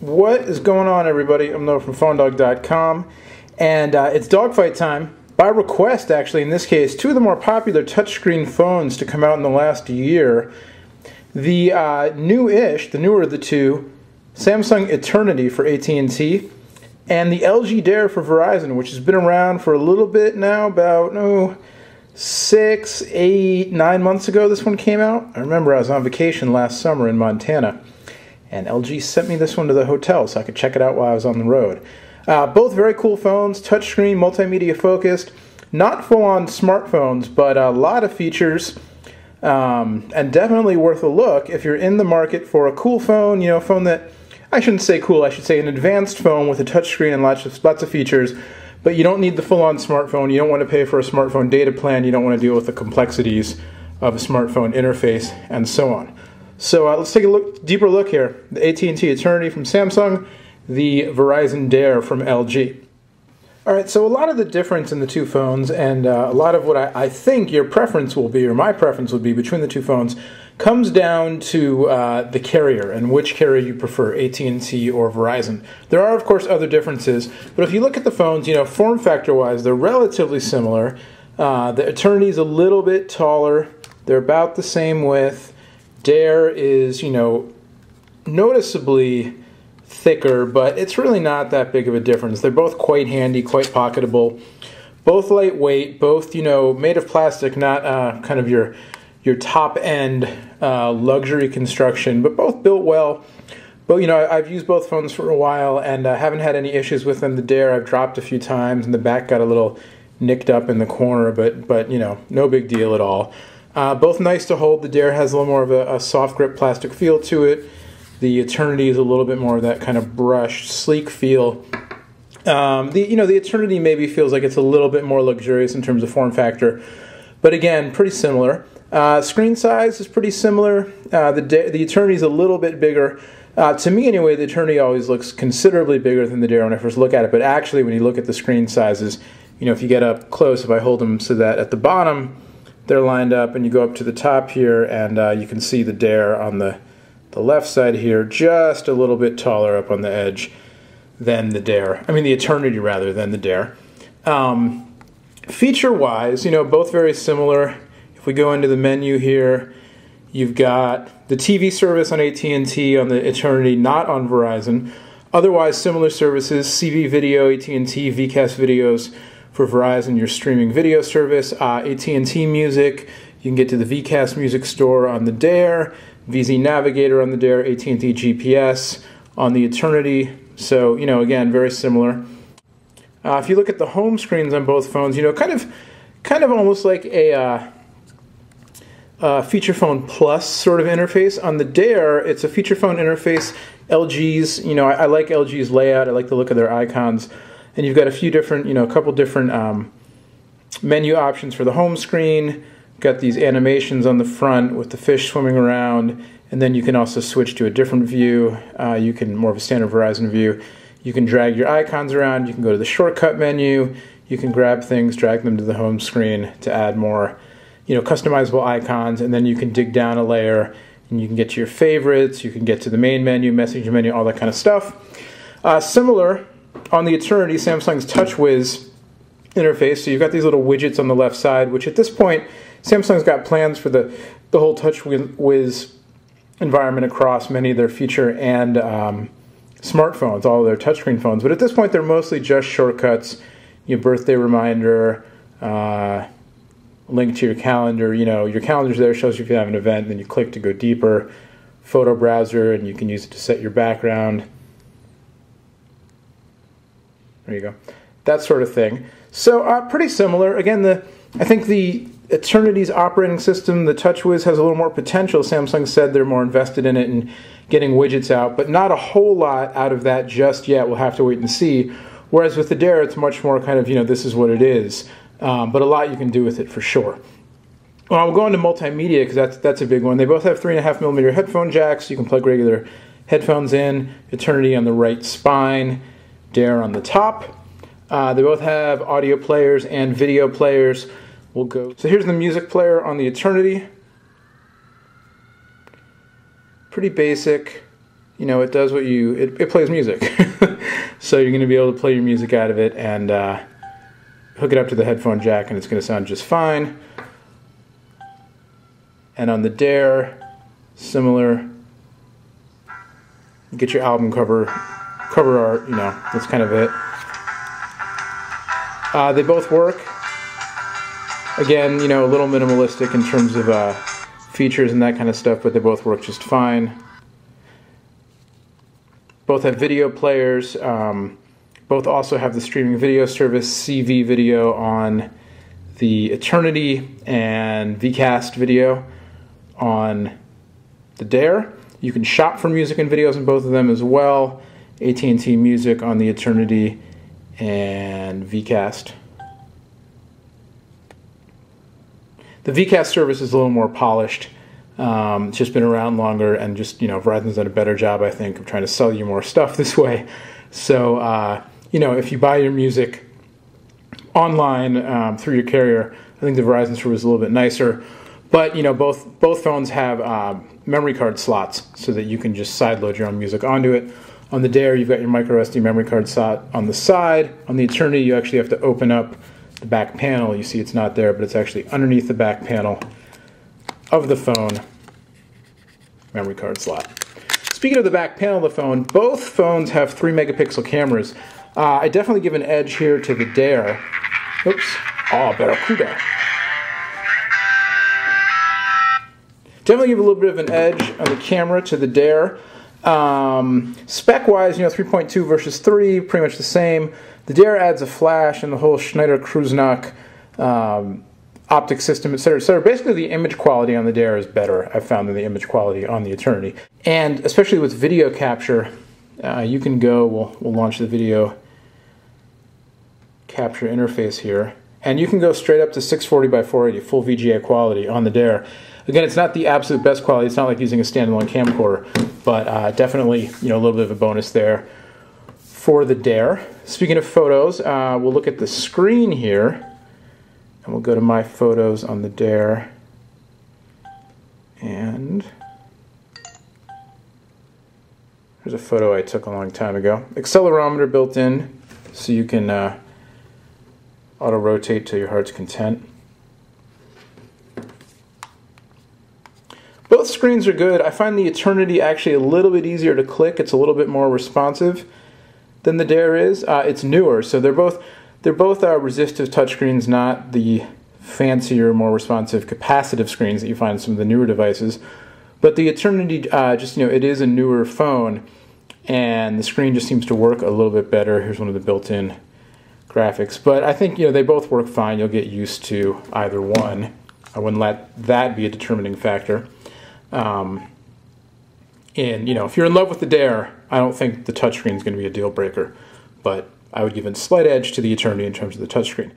What is going on, everybody? I'm Noah from PhoneDog.com, and it's DogFight time. By request, actually, in this case, two of the more popular touchscreen phones to come out in the last year. The new-ish, the newer of the two, Samsung Eternity for AT&T, and the LG Dare for Verizon, which has been around for a little bit now, about 6, 8, 9 months ago this one came out. I remember I was on vacation last summer in Montana, and LG sent me this one to the hotel so I could check it out while I was on the road. Both very cool phones, touchscreen, multimedia focused, not full-on smartphones, but a lot of features, and definitely worth a look if you're in the market for a cool phone, a phone that, I shouldn't say cool, I should say an advanced phone with a touchscreen and lots of features, but you don't need the full-on smartphone, you don't want to pay for a smartphone data plan, you don't want to deal with the complexities of a smartphone interface, and so on. So let's take a deeper look here. The AT&T Eternity from Samsung, the Verizon Dare from LG. Alright, so a lot of the difference in the two phones, and a lot of what I think your preference will be, or my preference would be between the two phones, comes down to the carrier and which carrier you prefer, AT&T or Verizon. There are, of course, other differences, but if you look at the phones, form factor-wise, they're relatively similar. The Eternity is a little bit taller. They're about the same width. Dare is, noticeably thicker, but it's really not that big of a difference. They're both quite handy, quite pocketable, both lightweight, both, made of plastic, not kind of your top-end luxury construction, but both built well. But, I've used both phones for a while, and haven't had any issues with them. The Dare I've dropped a few times, and the back got a little nicked up in the corner, but no big deal at all. Both nice to hold. The Dare has a little more of a soft grip plastic feel to it. The Eternity is a little bit more of that kind of brushed, sleek feel. The Eternity maybe feels like it's a little bit more luxurious in terms of form factor, but again, pretty similar. Screen size is pretty similar. The Eternity is a little bit bigger. To me, anyway, the Eternity always looks considerably bigger than the Dare when I first look at it. But actually, when you look at the screen sizes, if you get up close, if I hold them so that at the bottom they're lined up, and you go up to the top here, and you can see the Dare on the left side here, just a little bit taller up on the edge than the Dare. I mean, the Eternity rather than the Dare. Feature-wise, both very similar. If we go into the menu here, you've got the TV service on AT&T on the Eternity, not on Verizon. Otherwise, similar services, CV Video, AT&T, VCast Videos for Verizon, your streaming video service, AT&T Music. You can get to the VCast Music Store on the Dare, VZ Navigator on the Dare, AT&T GPS on the Eternity. So, again, very similar. If you look at the home screens on both phones, kind of almost like a feature phone plus sort of interface. On the Dare, it's a feature phone interface. LG's, I like LG's layout. I like the look of their icons. And you've got a few different, a couple different menu options for the home screen. Got these animations on the front with the fish swimming around, and then you can also switch to a different view. You can more of a standard Verizon view. You can drag your icons around. You can go to the shortcut menu. You can grab things, drag them to the home screen to add more, customizable icons, and then you can dig down a layer and you can get to your favorites. You can get to the main menu, message menu, all that kind of stuff. Similar on the Eternity, Samsung's Touchwiz Interface. So you've got these little widgets on the left side, which at this point, Samsung's got plans for the whole Touchwiz environment across many of their feature and smartphones, all of their touchscreen phones. But at this point, they're mostly just shortcuts, your birthday reminder, link to your calendar. Your calendar's there, shows you if you have an event, and then you click to go deeper. Photo browser, and you can use it to set your background. There you go. That sort of thing. So pretty similar. Again, I think the Eternity's operating system, the Touchwiz, has a little more potential. Samsung said they're more invested in it and getting widgets out, but not a whole lot out of that just yet. We'll have to wait and see. Whereas with the Dare, it's much more kind of, this is what it is. But a lot you can do with it for sure. Well, we'll go into multimedia because that's a big one. They both have 3.5mm headphone jacks. You can plug regular headphones in. Eternity on the right spine, Dare on the top. They both have audio players and video players. So here's the music player on the Eternity. Pretty basic. you know, it does what it plays music. So you're going to be able to play your music out of it and hook it up to the headphone jack, and it's going to sound just fine. And on the Dare, similar. You get your album cover art, you know, that's kind of it. They both work. Again, you know, a little minimalistic in terms of features and that kind of stuff, but they both work just fine. Both have video players. Both also have the streaming video service, CV video on the Eternity and Vcast video on the Dare. You can shop for music and videos in both of them as well. AT&T Music on the Eternity and Vcast. The Vcast service is a little more polished. It's just been around longer, and just, you know, Verizon's done a better job, I think, of trying to sell you more stuff this way. So, you know, if you buy your music online through your carrier, I think the Verizon service is a little bit nicer. But, you know, both phones have memory card slots so that you can just sideload your own music onto it. On the Dare, you've got your micro SD memory card slot on the side. On the Eternity, you actually have to open up the back panel. You see it's not there, but it's actually underneath the back panel of the phone memory card slot. Speaking of the back panel of the phone, both phones have 3 megapixel cameras. I definitely give an edge here to the Dare. Oops. Oh, Barracuda. Definitely give a little bit of an edge on the camera to the Dare. Spec-wise, you know, 3.2 versus 3, pretty much the same. The Dare adds a flash and the whole Schneider Kreuznach optic system, etc., etc. Basically, the image quality on the Dare is better, I've found, than the image quality on the Eternity. And especially with video capture, you can go, we'll launch the video capture interface here, and you can go straight up to 640 by 480, full VGA quality on the Dare. Again, it's not the absolute best quality. It's not like using a standalone camcorder, but definitely, you know, a little bit of a bonus there for the Dare. Speaking of photos, we'll look at the screen here, and we'll go to My Photos on the Dare, and here's a photo I took a long time ago. Accelerometer built in, so you can auto-rotate to your heart's content. Both screens are good. I find the Eternity actually a little bit easier to click. It's a little bit more responsive than the Dare is. It's newer, so they're both resistive touchscreens, not the fancier, more responsive capacitive screens that you find in some of the newer devices. But the Eternity, just, you know, it is a newer phone, and the screen just seems to work a little bit better. Here's one of the built-in graphics. But I think, you know, they both work fine. You'll get used to either one. I wouldn't let that be a determining factor. And, you know, if you're in love with the Dare, I don't think the touchscreen is going to be a deal breaker, but I would give a slight edge to the Eternity in terms of the touchscreen.